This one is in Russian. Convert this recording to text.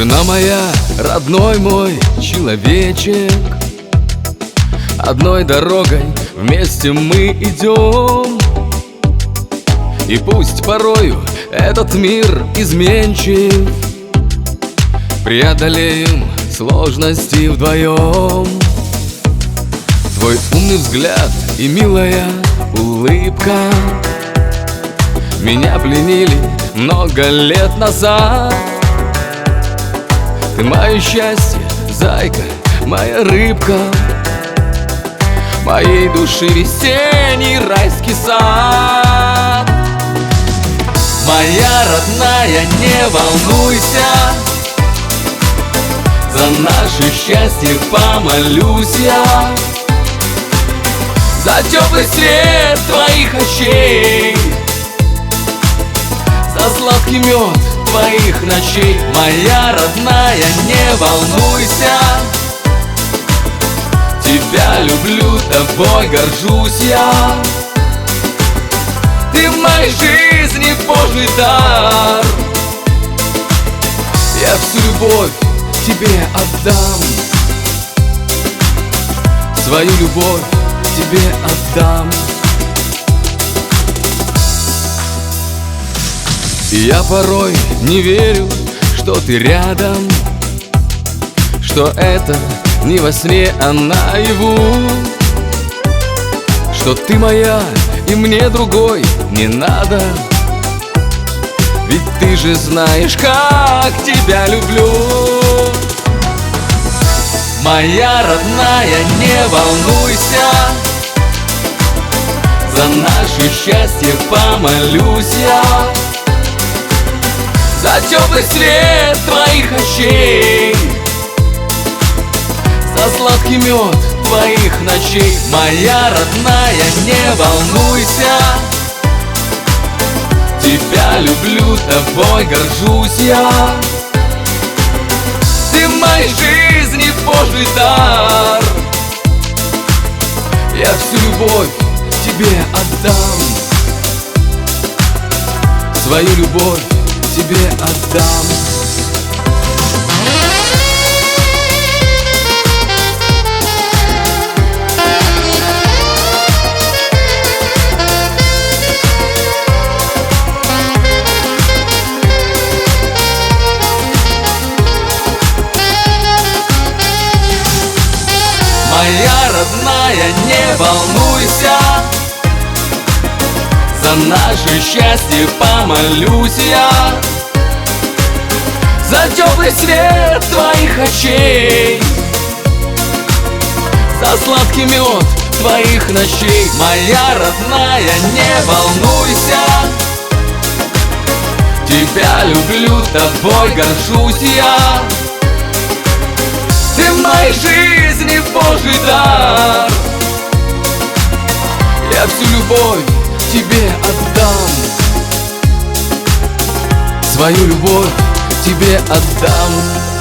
Жена моя, родной мой человечек, одной дорогой вместе мы идем. И пусть порою этот мир изменчив, преодолеем сложности вдвоем. Твой умный взгляд и милая улыбка меня пленили много лет назад. Ты мое счастье, зайка, моя рыбка, моей души весенний райский сад. Моя родная, не волнуйся, за наше счастье помолюсь я, за теплый свет твоих очей, за сладкий мед твоих ночей. Моя родная, не волнуйся, тебя люблю, тобой горжусь я. Ты в моей жизни Божий дар, я всю любовь тебе отдам, свою любовь тебе отдам. И я порой не верю, что ты рядом, что это не во сне, а наяву, что ты моя и мне другой не надо. Ведь ты же знаешь, как тебя люблю. Моя родная, не волнуйся, за наше счастье помолюсь я, за теплый свет твоих очей, за сладкий мед твоих ночей. Моя родная, не волнуйся, тебя люблю, тобой горжусь я. Ты в моей жизни Божий дар, я всю любовь тебе отдам, свою любовь тебе отдам. Моя родная, не волнуйся, за наше счастье помолюсь я, за теплый свет твоих очей, за сладкий мед твоих ночей. Моя родная, не волнуйся, тебя люблю, тобой горжусь я. Ты в моей жизни Божий дар, я всю любовь тебе отдам, свою любовь тебе отдам.